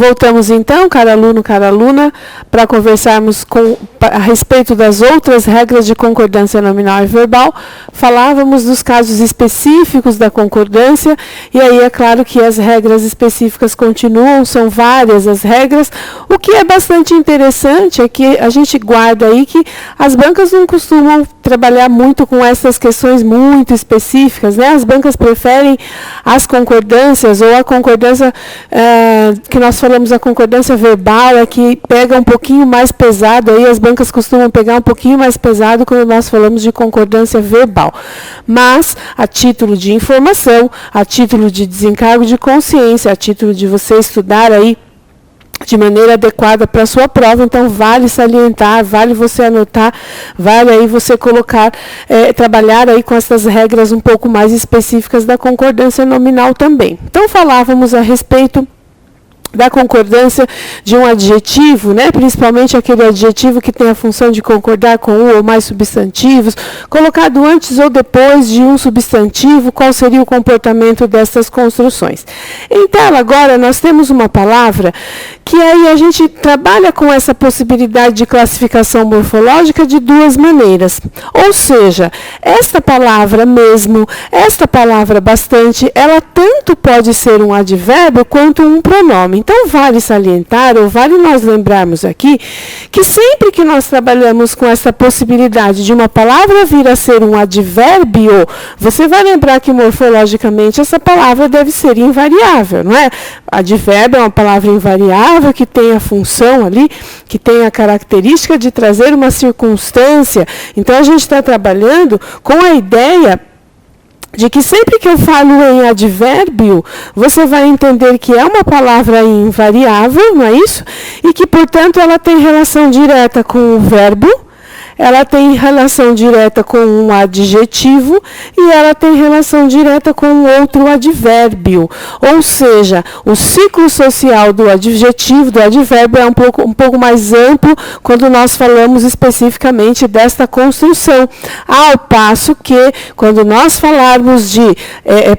Voltamos então, cara aluno, cara aluna, para conversarmos a respeito das outras regras de concordância nominal e verbal. Falávamos dos casos específicos da concordância, e aí é claro que as regras específicas continuam, são várias as regras. O que é bastante interessante é que a gente guarda aí que as bancas não costumam trabalhar muito com essas questões muito específicas, né? As bancas preferem as concordâncias, ou a concordância que nós falamos, a concordância verbal, é que pega um pouquinho mais pesado, aí as bancas costumam pegar um pouquinho mais pesado quando nós falamos de concordância verbal. Mas, a título de informação, a título de desencargo de consciência, a título de você estudar aí de maneira adequada para a sua prova, então vale salientar, vale você anotar, vale aí você colocar, trabalhar aí com essas regras um pouco mais específicas da concordância nominal também. Então falávamos a respeito da concordância de um adjetivo, né? Principalmente aquele adjetivo que tem a função de concordar com um ou mais substantivos, colocado antes ou depois de um substantivo, qual seria o comportamento dessas construções. Em tela agora nós temos uma palavra que aí a gente trabalha com essa possibilidade de classificação morfológica de duas maneiras. Ou seja, esta palavra mesmo, esta palavra bastante, ela tanto pode ser um advérbio quanto um pronome. Então, vale salientar, ou vale nós lembrarmos aqui, que sempre que nós trabalhamos com essa possibilidade de uma palavra vir a ser um advérbio, você vai lembrar que morfologicamente essa palavra deve ser invariável, não é? Advérbio é uma palavra invariável que tem a função ali, que tem a característica de trazer uma circunstância. Então, a gente está trabalhando com a ideia de que sempre que eu falo em advérbio, você vai entender que é uma palavra invariável, não é isso? E que, portanto, ela tem relação direta com o verbo, ela tem relação direta com um adjetivo e ela tem relação direta com outro advérbio. Ou seja, o ciclo social do adjetivo, do advérbio, é um pouco mais amplo quando nós falamos especificamente desta construção. Ao passo que, quando nós falarmos de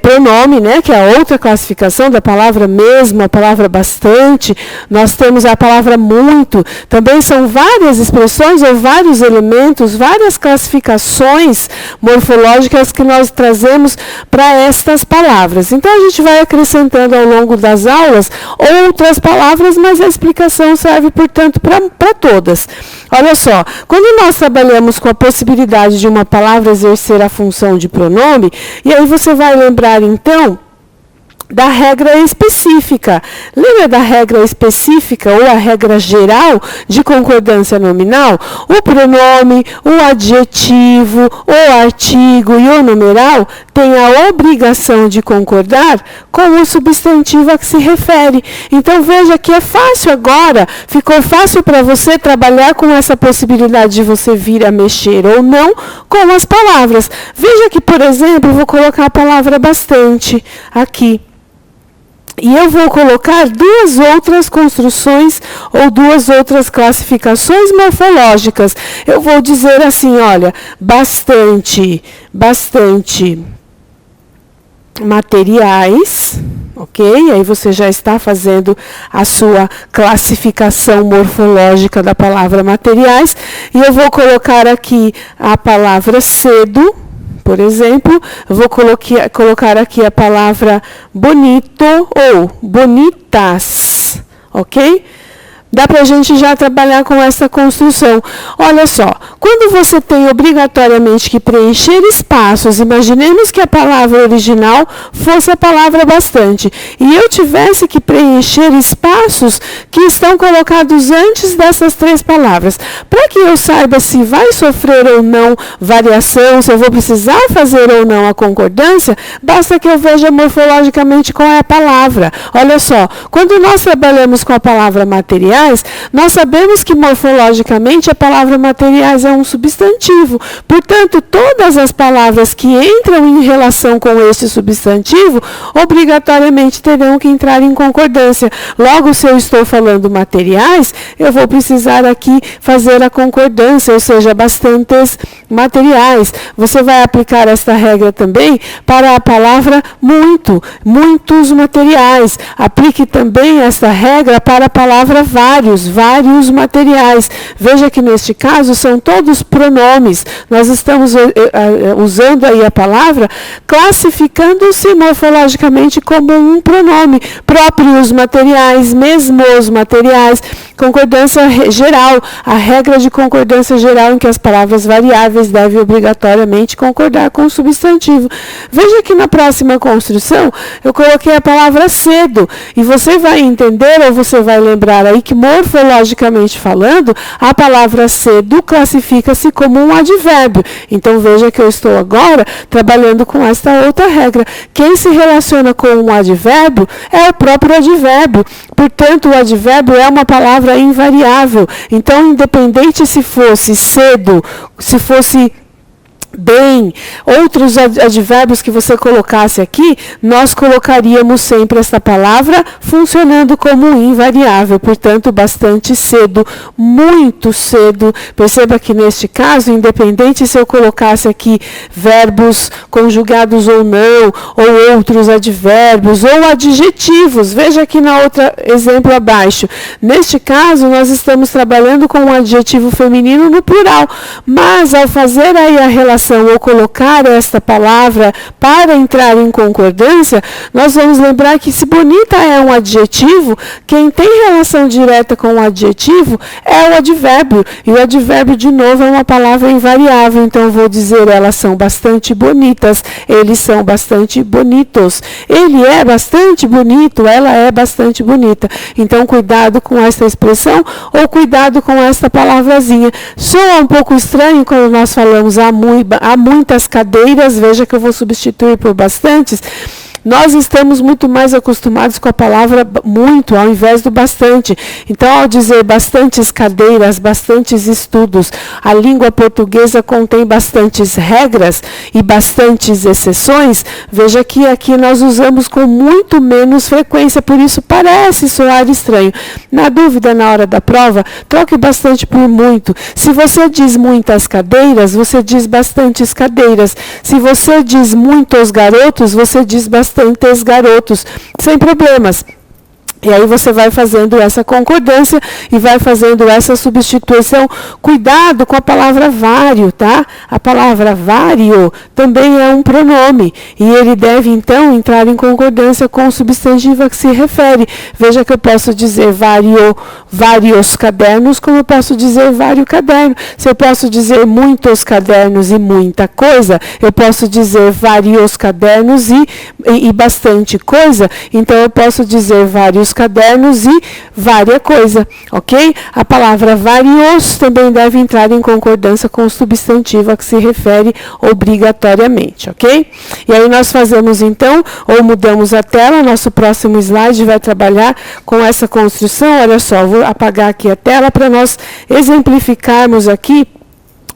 pronome, né, que é a outra classificação da palavra mesmo, a palavra bastante, nós temos a palavra muito. Também são várias expressões ou vários elementos, várias classificações morfológicas que nós trazemos para estas palavras. Então, a gente vai acrescentando ao longo das aulas outras palavras, mas a explicação serve, portanto, para todas. Olha só, quando nós trabalhamos com a possibilidade de uma palavra exercer a função de pronome, e aí você vai lembrar, então, da regra específica. Lembra da regra específica ou a regra geral de concordância nominal? O pronome, o adjetivo, o artigo e o numeral têm a obrigação de concordar com o substantivo a que se refere. Então, veja que é fácil agora, ficou fácil para você trabalhar com essa possibilidade de você vir a mexer ou não com as palavras. Veja que, por exemplo, eu vou colocar a palavra bastante aqui. E eu vou colocar duas outras construções ou duas outras classificações morfológicas. Eu vou dizer assim, olha, bastante materiais, ok? Aí você já está fazendo a sua classificação morfológica da palavra materiais. E eu vou colocar aqui a palavra cedo. Por exemplo, eu vou colocar aqui a palavra bonito ou bonitas, ok? Dá para a gente já trabalhar com essa construção. Olha só, quando você tem obrigatoriamente que preencher espaços, imaginemos que a palavra original fosse a palavra bastante, e eu tivesse que preencher espaços que estão colocados antes dessas três palavras. Para que eu saiba se vai sofrer ou não variação, se eu vou precisar fazer ou não a concordância, basta que eu veja morfologicamente qual é a palavra. Olha só, quando nós trabalhamos com a palavra material, materiais, nós sabemos que morfologicamente a palavra materiais é um substantivo. Portanto, todas as palavras que entram em relação com este substantivo, obrigatoriamente terão que entrar em concordância. Logo, se eu estou falando materiais, eu vou precisar aqui fazer a concordância, ou seja, bastantes materiais. Você vai aplicar esta regra também para a palavra muito, muitos materiais. Aplique também esta regra para a palavra vários, vários materiais. Veja que neste caso são todos pronomes. Nós estamos usando aí a palavra classificando-se morfologicamente como um pronome. Próprios materiais, mesmos materiais, concordância geral, a regra de concordância geral em que as palavras variáveis devem obrigatoriamente concordar com o substantivo. Veja que na próxima construção eu coloquei a palavra cedo e você vai entender ou você vai lembrar aí que morfologicamente falando, a palavra cedo classifica-se como um advérbio. Então veja que eu estou agora trabalhando com esta outra regra. Quem se relaciona com um advérbio é o próprio advérbio. Portanto, o advérbio é uma palavra invariável. Então, independente se fosse cedo, se fosse bem, outros advérbios que você colocasse aqui, nós colocaríamos sempre essa palavra funcionando como invariável, portanto, bastante cedo, muito cedo. Perceba que neste caso, independente se eu colocasse aqui verbos conjugados ou não, ou outros advérbios, ou adjetivos, veja aqui na outra exemplo abaixo. Neste caso, nós estamos trabalhando com um adjetivo feminino no plural, mas ao fazer aí a relação ou colocar esta palavra para entrar em concordância, nós vamos lembrar que se bonita é um adjetivo, quem tem relação direta com o adjetivo é o advérbio. E o advérbio, de novo, é uma palavra invariável. Então, eu vou dizer, elas são bastante bonitas, eles são bastante bonitos. Ele é bastante bonito, ela é bastante bonita. Então, cuidado com esta expressão ou cuidado com esta palavrazinha. Soa um pouco estranho quando nós falamos há muitas cadeiras, veja que eu vou substituir por bastantes. Nós estamos muito mais acostumados com a palavra muito, ao invés do bastante. Então, ao dizer bastantes cadeiras, bastantes estudos, a língua portuguesa contém bastantes regras e bastantes exceções. Veja que aqui nós usamos com muito menos frequência, por isso parece soar estranho. Na dúvida, na hora da prova, troque bastante por muito. Se você diz muitas cadeiras, você diz bastantes cadeiras. Se você diz muitos garotos, você diz bastantes garotos, sem problemas. E aí você vai fazendo essa concordância e vai fazendo essa substituição. Cuidado com a palavra vário, tá? A palavra vário também é um pronome. E ele deve, então, entrar em concordância com o substantivo a que se refere. Veja que eu posso dizer vários cadernos, como eu posso dizer vário caderno. Se eu posso dizer muitos cadernos e muita coisa, eu posso dizer vários cadernos e bastante coisa. Então, eu posso dizer vários cadernos e vária coisa, ok? A palavra vários também deve entrar em concordância com o substantivo a que se refere obrigatoriamente, ok? E aí nós fazemos então, ou mudamos a tela, nosso próximo slide vai trabalhar com essa construção. Olha só, vou apagar aqui a tela para nós exemplificarmos aqui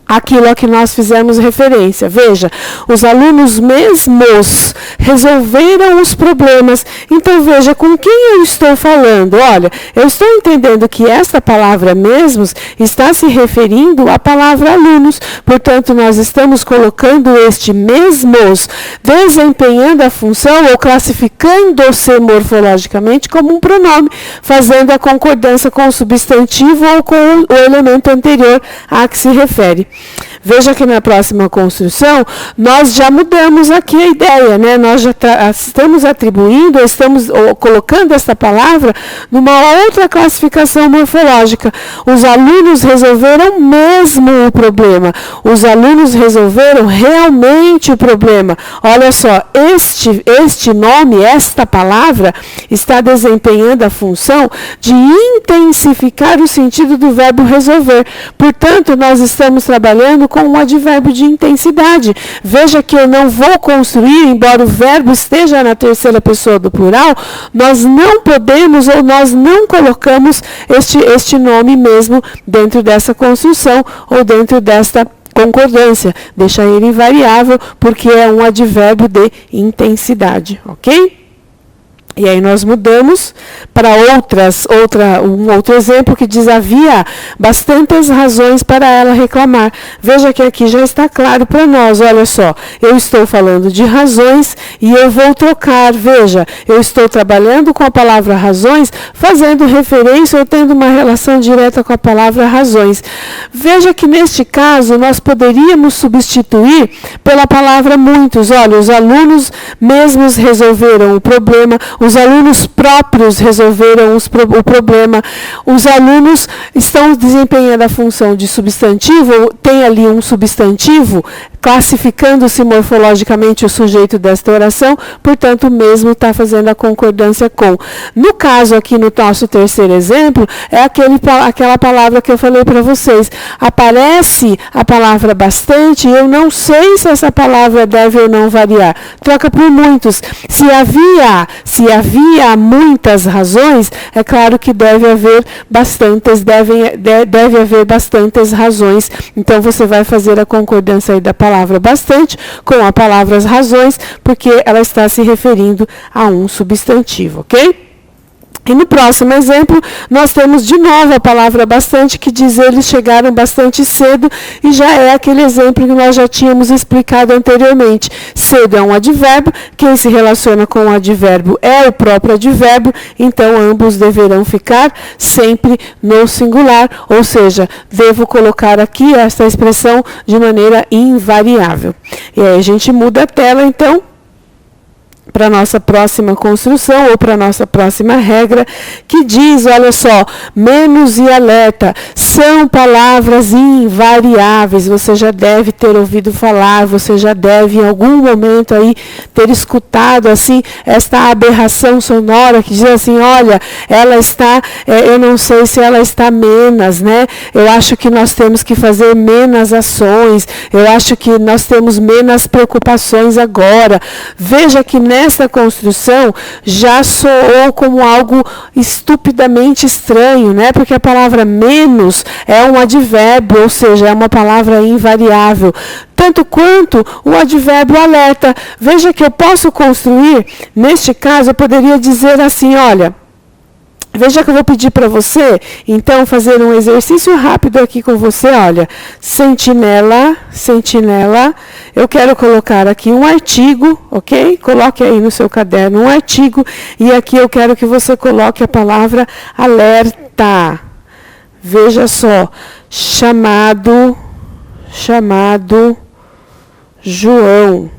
aquilo a que nós fizemos referência. Veja, os alunos mesmos resolveram os problemas. Então, veja com quem eu estou falando. Olha, eu estou entendendo que essa palavra mesmos está se referindo à palavra alunos. Portanto, nós estamos colocando este mesmos, desempenhando a função ou classificando-se morfologicamente como um pronome, fazendo a concordância com o substantivo ou com o elemento anterior a que se refere. Veja que na próxima construção, nós já mudamos aqui a ideia, né? Nós já estamos atribuindo, estamos colocando essa palavra numa outra classificação morfológica. Os alunos resolveram mesmo o problema. Os alunos resolveram realmente o problema. Olha só, este nome, esta palavra, está desempenhando a função de intensificar o sentido do verbo resolver. Portanto, nós estamos trabalhando com com um advérbio de intensidade. Veja que eu não vou construir, embora o verbo esteja na terceira pessoa do plural, nós não podemos ou nós não colocamos este nome mesmo dentro dessa construção ou dentro desta concordância. Deixa ele invariável porque é um advérbio de intensidade, ok? E aí nós mudamos para um outro exemplo que diz: havia bastantes razões para ela reclamar. Veja que aqui já está claro para nós, olha só, eu estou falando de razões e eu vou trocar, veja, eu estou trabalhando com a palavra razões, fazendo referência ou tendo uma relação direta com a palavra razões. Veja que neste caso nós poderíamos substituir pela palavra muitos. Olha, os alunos mesmos resolveram o problema, os alunos próprios resolveram o problema, os alunos estão desempenhando a função de substantivo, tem ali um substantivo, classificando-se morfologicamente o sujeito desta oração, portanto, o mesmo está fazendo a concordância com. No caso aqui, no nosso terceiro exemplo, é aquela palavra que eu falei para vocês. Aparece a palavra bastante, eu não sei se essa palavra deve ou não variar. Troca por muitos. Se havia muitas razões, é claro que deve haver bastantes razões. Então, você vai fazer a concordância aí da palavra bastante com a palavra as razões, porque ela está se referindo a um substantivo, ok? E no próximo exemplo, nós temos de novo a palavra bastante, que diz: eles chegaram bastante cedo, e já é aquele exemplo que nós já tínhamos explicado anteriormente. Cedo é um advérbio, quem se relaciona com o advérbio é o próprio advérbio, então ambos deverão ficar sempre no singular, ou seja, devo colocar aqui esta expressão de maneira invariável. E aí a gente muda a tela, então, para a nossa próxima construção ou para a nossa próxima regra, que diz, olha só, menos e alerta são palavras invariáveis. Você já deve ter ouvido falar, você já deve em algum momento aí ter escutado assim esta aberração sonora que diz assim: olha, ela está, eu não sei se ela está menos, né? Eu acho que nós temos que fazer menos ações, eu acho que nós temos menos preocupações agora. Veja que nessa construção já soou como algo estupidamente estranho, né? Porque a palavra menos é um advérbio, ou seja, é uma palavra invariável. Tanto quanto o advérbio alerta. Veja que eu posso construir, neste caso, eu poderia dizer assim, olha, veja que eu vou pedir para você, então, fazer um exercício rápido aqui com você. Olha, sentinela, eu quero colocar aqui um artigo, ok? Coloque aí no seu caderno um artigo, e aqui eu quero que você coloque a palavra alerta. Veja só, chamado João.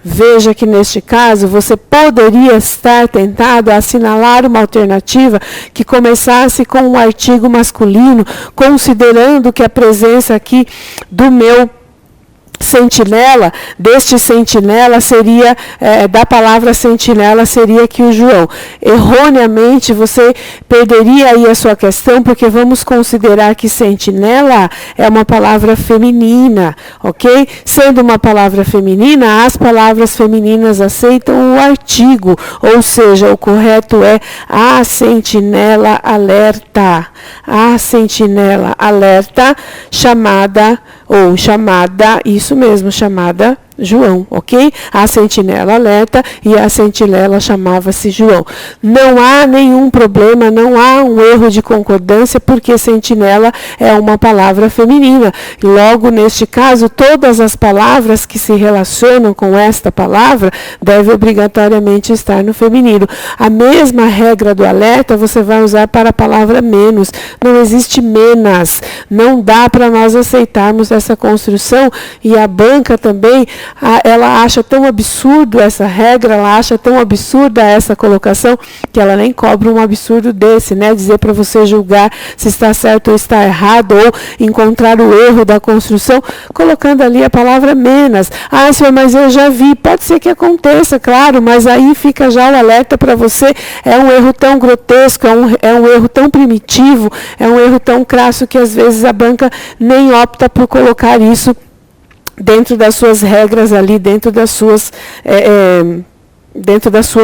Veja que neste caso você poderia estar tentado a assinalar uma alternativa que começasse com um artigo masculino, considerando que a presença aqui do meu sentinela, deste sentinela seria, da palavra sentinela seria aqui o João. Erroneamente você perderia aí a sua questão, porque vamos considerar que sentinela é uma palavra feminina, ok? Sendo uma palavra feminina, as palavras femininas aceitam o artigo, ou seja, o correto é a sentinela alerta. A sentinela alerta, chamada, isso mesmo, chamada João, ok? A sentinela alerta e a sentinela chamava-se João. Não há nenhum problema, não há um erro de concordância, porque sentinela é uma palavra feminina. Logo, neste caso, todas as palavras que se relacionam com esta palavra devem obrigatoriamente estar no feminino. A mesma regra do alerta você vai usar para a palavra menos. Não existe menos. Não dá para nós aceitarmos essa construção, e a banca também ela acha tão absurdo essa regra, ela acha tão absurda essa colocação, que ela nem cobra um absurdo desse, né? Dizer para você julgar se está certo ou está errado, ou encontrar o erro da construção, colocando ali a palavra menos. Ah, senhor, mas eu já vi. Pode ser que aconteça, claro, mas aí fica já o alerta para você. É um erro tão grotesco, é um erro tão primitivo, é um erro tão crasso que às vezes a banca nem opta por colocar isso dentro das suas regras ali, dentro das suas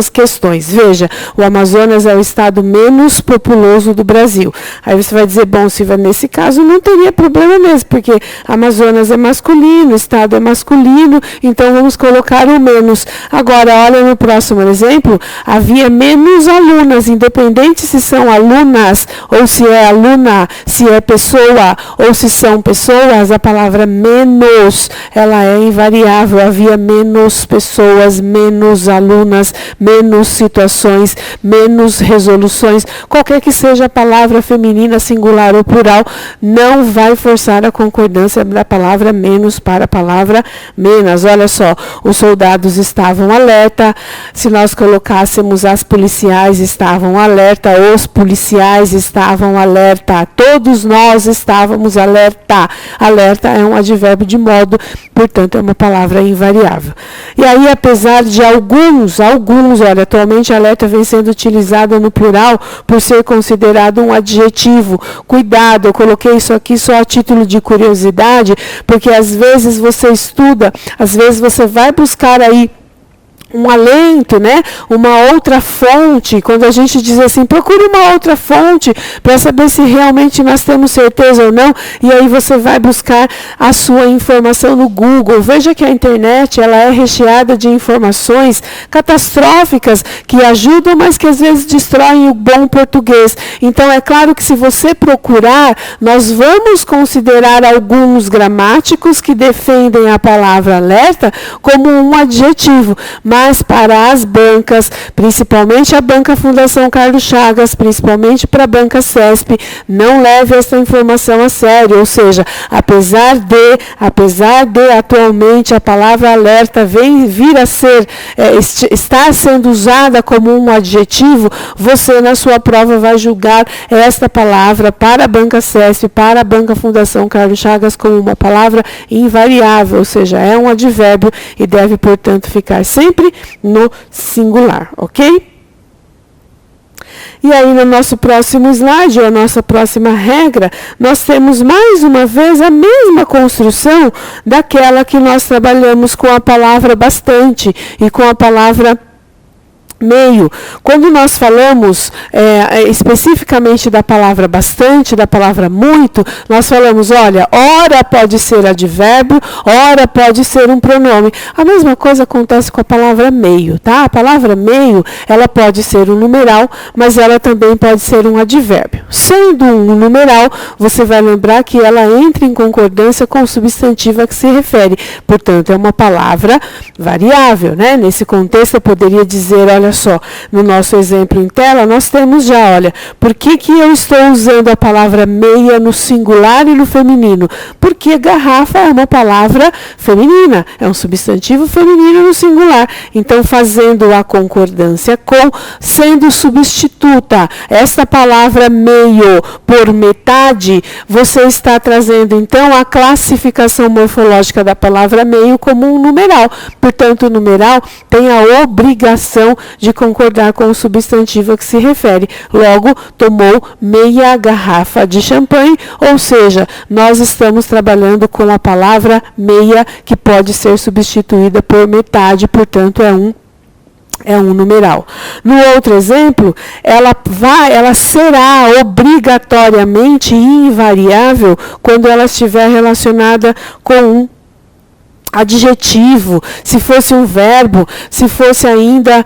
questões. Veja, o Amazonas é o estado menos populoso do Brasil. Aí você vai dizer, bom, Silvia, nesse caso não teria problema mesmo, porque Amazonas é masculino, o estado é masculino, então vamos colocar o menos. Agora, olha no próximo exemplo, havia menos alunas, independente se são alunas, ou se é aluna, se é pessoa, ou se são pessoas, a palavra menos, ela é invariável. Havia menos pessoas, menos alunas, menos situações, menos resoluções, qualquer que seja a palavra feminina, singular ou plural, não vai forçar a concordância da palavra menos para a palavra menos. Olha só, os soldados estavam alerta, se nós colocássemos as policiais estavam alerta, os policiais estavam alerta, todos nós estávamos alerta. Alerta é um advérbio de modo, portanto é uma palavra invariável. E aí, apesar de alguns, olha, atualmente alerta vem sendo utilizada no plural por ser considerado um adjetivo. Cuidado, eu coloquei isso aqui só a título de curiosidade, porque às vezes você estuda, às vezes você vai buscar aí um alento, né? Uma outra fonte, quando a gente diz assim, procure uma outra fonte para saber se realmente nós temos certeza ou não, e aí você vai buscar a sua informação no Google. Veja que a internet, ela é recheada de informações catastróficas que ajudam, mas que às vezes destroem o bom português. Então, é claro que se você procurar, nós vamos considerar alguns gramáticos que defendem a palavra alerta como um adjetivo, mas para as bancas, principalmente a Banca Fundação Carlos Chagas, principalmente para a Banca CESP, não leve essa informação a sério, ou seja, apesar de atualmente a palavra alerta vir a ser, estar sendo usada como um adjetivo, você na sua prova vai julgar esta palavra para a Banca CESP, para a Banca Fundação Carlos Chagas como uma palavra invariável, ou seja, é um advérbio e deve, portanto, ficar sempre no singular, ok? E aí, no nosso próximo slide, ou a nossa próxima regra, nós temos mais uma vez a mesma construção daquela que nós trabalhamos com a palavra bastante e com a palavra meio. Quando nós falamos especificamente da palavra bastante, da palavra muito, nós falamos, olha, ora pode ser advérbio, ora pode ser um pronome. A mesma coisa acontece com a palavra meio, tá? A palavra meio, ela pode ser um numeral, mas ela também pode ser um advérbio. Sendo um numeral, você vai lembrar que ela entra em concordância com o substantivo a que se refere. Portanto, é uma palavra variável, né? Nesse contexto, eu poderia dizer, olha só, no nosso exemplo em tela, nós temos já, olha, por que eu estou usando a palavra meia no singular e no feminino? Porque garrafa é uma palavra feminina, é um substantivo feminino no singular. Então, fazendo a concordância com, sendo substituta, esta palavra meio por metade, você está trazendo, então, a classificação morfológica da palavra meio como um numeral. Portanto, o numeral tem a obrigação de concordar com o substantivo a que se refere. Logo, tomou meia garrafa de champanhe, ou seja, nós estamos trabalhando com a palavra meia, que pode ser substituída por metade, portanto, é um numeral. No outro exemplo, ela será obrigatoriamente invariável quando ela estiver relacionada com um adjetivo. Se fosse um verbo, se fosse ainda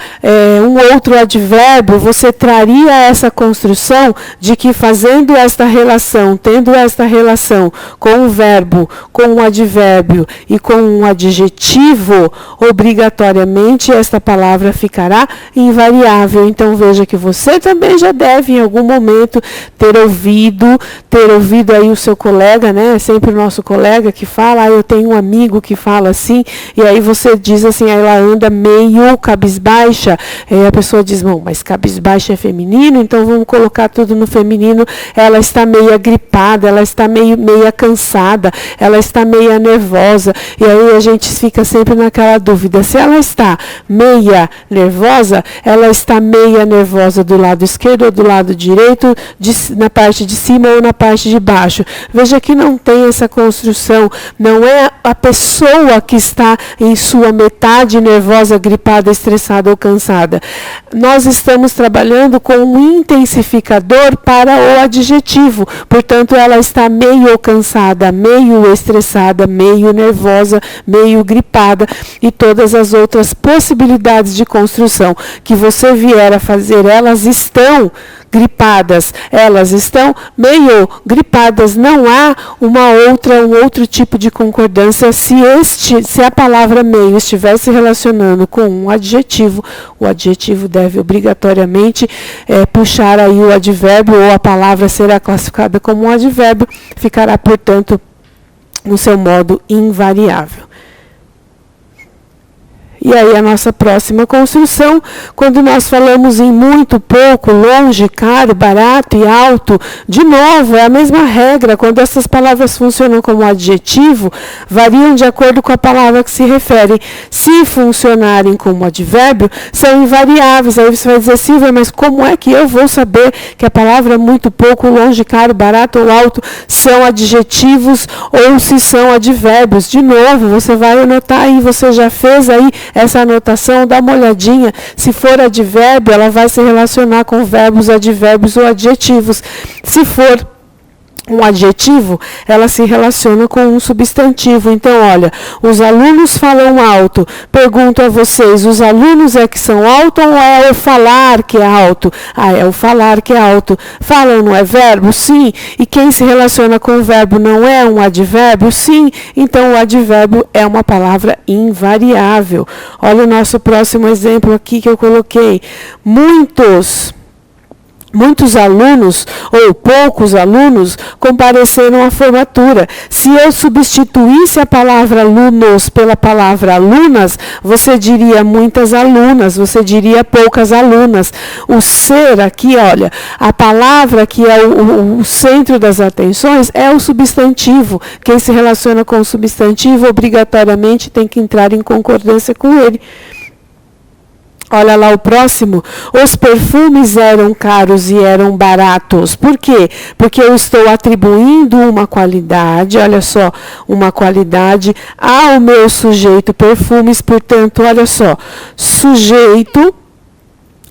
um outro advérbio, você traria essa construção de que fazendo esta relação, tendo esta relação com o verbo, com um advérbio e com um adjetivo, obrigatoriamente esta palavra ficará invariável. Então veja que você também já deve em algum momento ter ouvido aí o seu colega, né? É sempre o nosso colega que fala, eu tenho um amigo que fala fala assim, e aí você diz assim, ela anda meio cabisbaixa, e aí a pessoa diz, bom, mas cabisbaixa é feminino, então vamos colocar tudo no feminino, ela está meia gripada, ela está meia cansada, ela está meia nervosa, e aí a gente fica sempre naquela dúvida, se ela está meia nervosa, ela está meia nervosa do lado esquerdo ou do lado direito, na parte de cima ou na parte de baixo. Veja que não tem essa construção, não é a pessoa que está em sua metade nervosa, gripada, estressada ou cansada. Nós estamos trabalhando com um intensificador para o adjetivo, portanto ela está meio cansada, meio estressada, meio nervosa, meio gripada e todas as outras possibilidades de construção que você vier a fazer, elas estão gripadas, elas estão meio gripadas, não há um outro tipo de concordância. Se a palavra meio estiver se relacionando com um adjetivo, o adjetivo deve obrigatoriamente puxar aí o advérbio, ou a palavra será classificada como um advérbio, ficará, portanto, no seu modo invariável. E aí a nossa próxima construção, quando nós falamos em muito, pouco, longe, caro, barato e alto, de novo, é a mesma regra. Quando essas palavras funcionam como adjetivo, variam de acordo com a palavra que se referem. Se funcionarem como advérbio, são invariáveis. Aí você vai dizer, Silvia, mas como é que eu vou saber que a palavra muito, pouco, longe, caro, barato ou alto são adjetivos ou se são advérbios? De novo, você vai anotar aí, você já fez aí essa anotação, dá uma olhadinha. Se for advérbio, ela vai se relacionar com verbos, advérbios ou adjetivos. Se for um adjetivo, ela se relaciona com um substantivo. Então, olha, os alunos falam alto. Pergunto a vocês, os alunos é que são alto ou é o falar que é alto? Ah, é o falar que é alto. Falam não é verbo? Sim. E quem se relaciona com o verbo não é um advérbio? Sim. Então, o advérbio é uma palavra invariável. Olha o nosso próximo exemplo aqui que eu coloquei. Muitos alunos, ou poucos alunos, compareceram à formatura. Se eu substituísse a palavra alunos pela palavra alunas, você diria muitas alunas, você diria poucas alunas. O ser aqui, olha, a palavra que é o centro das atenções é o substantivo. Quem se relaciona com o substantivo, obrigatoriamente tem que entrar em concordância com ele. Olha lá o próximo. Os perfumes eram caros e eram baratos. Por quê? Porque eu estou atribuindo uma qualidade, olha só, uma qualidade ao meu sujeito perfumes. Portanto, olha só, sujeito,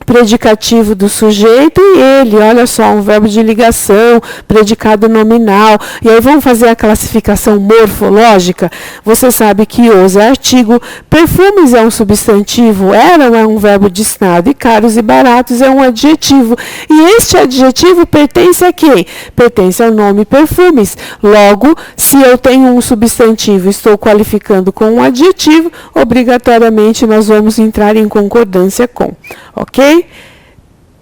predicativo do sujeito e ele, olha só, um verbo de ligação, predicado nominal. E aí vamos fazer a classificação morfológica. Você sabe que os é artigo, perfumes é um substantivo, eram é um verbo de estado e caros e baratos é um adjetivo. E este adjetivo pertence a quem? Pertence ao nome perfumes. Logo, se eu tenho um substantivo e estou qualificando com um adjetivo, obrigatoriamente nós vamos entrar em concordância com. Ok?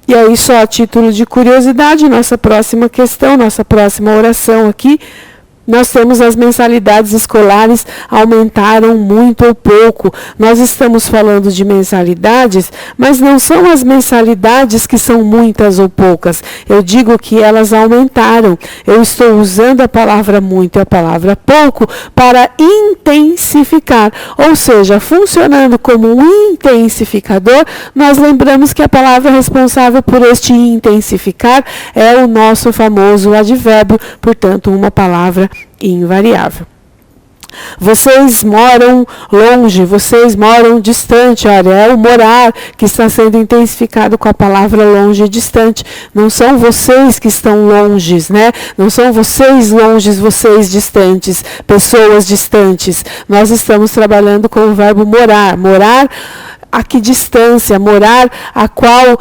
E aí, só a título de curiosidade, nossa próxima questão, nossa próxima oração aqui, nós temos as mensalidades escolares aumentaram muito ou pouco. Nós estamos falando de mensalidades, mas não são as mensalidades que são muitas ou poucas. Eu digo que elas aumentaram. Eu estou usando a palavra muito e a palavra pouco para intensificar. Ou seja, funcionando como um intensificador, nós lembramos que a palavra responsável por este intensificar é o nosso famoso advérbio, portanto, uma palavra invariável. Vocês moram longe, vocês moram distante. Olha, é o morar que está sendo intensificado com a palavra longe e distante. Não são vocês que estão longes, né? Não são vocês longes, vocês distantes, pessoas distantes. Nós estamos trabalhando com o verbo morar. Morar a que distância? Morar a qual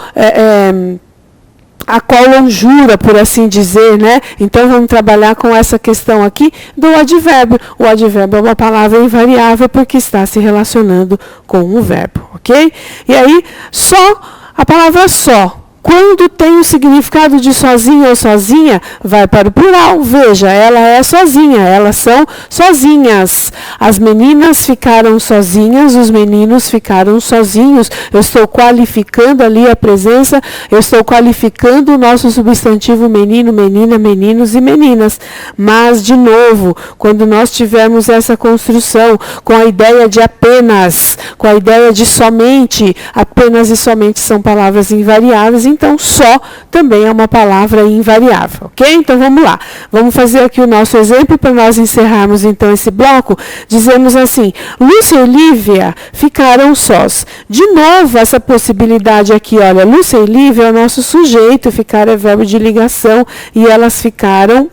longura, por assim dizer, né? Então, vamos trabalhar com essa questão aqui do advérbio. O advérbio é uma palavra invariável porque está se relacionando com um verbo, ok? E aí, só, a palavra só. Quando tem o significado de sozinho ou sozinha, vai para o plural. Veja, ela é sozinha, elas são sozinhas. As meninas ficaram sozinhas, os meninos ficaram sozinhos. Eu estou qualificando ali a presença, eu estou qualificando o nosso substantivo menino, menina, meninos e meninas. Mas, de novo, quando nós tivermos essa construção com a ideia de apenas, com a ideia de somente, apenas e somente são palavras invariáveis, então só também é uma palavra invariável, ok? Então vamos lá. Vamos fazer aqui o nosso exemplo para nós encerrarmos então esse bloco. Dizemos assim, Lúcia e Lívia ficaram sós. De novo, essa possibilidade aqui, olha, Lúcia e Lívia é o nosso sujeito, ficar é verbo de ligação, e elas ficaram,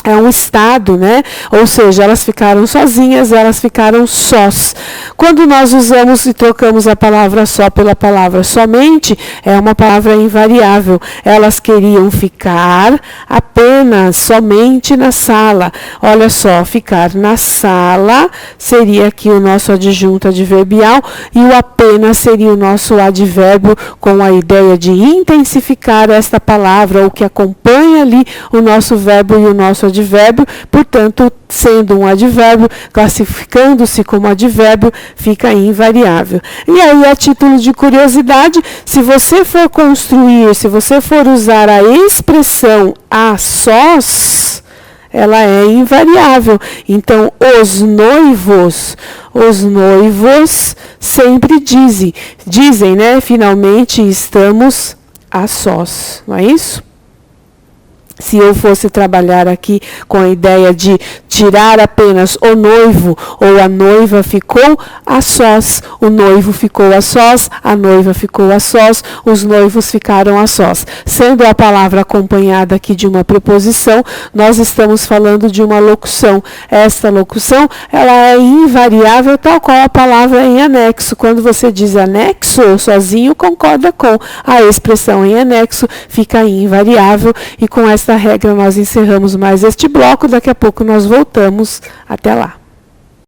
é um estado, né? Ou seja, elas ficaram sozinhas, elas ficaram sós. Quando nós usamos e trocamos a palavra só pela palavra somente, é uma palavra invariável. Elas queriam ficar apenas, somente na sala. Olha só, ficar na sala seria aqui o nosso adjunto adverbial e o apenas seria o nosso advérbio com a ideia de intensificar esta palavra, ou que acompanha ali o nosso verbo e o nosso advérbio, portanto, sendo um advérbio, classificando-se como advérbio, fica invariável. E aí, a título de curiosidade, se você for construir, se você for usar a expressão a sós, ela é invariável. Então, os noivos sempre dizem, né? Finalmente estamos a sós, não é isso? Se eu fosse trabalhar aqui com a ideia de tirar apenas o noivo ou a noiva ficou a sós, o noivo ficou a sós, a noiva ficou a sós, os noivos ficaram a sós. Sendo a palavra acompanhada aqui de uma preposição, nós estamos falando de uma locução. Esta locução, ela é invariável, tal qual a palavra em anexo. Quando você diz anexo ou sozinho, concorda com a expressão em anexo, fica invariável, e com esta regra nós encerramos mais este bloco. Daqui a pouco nós voltamos. Até lá.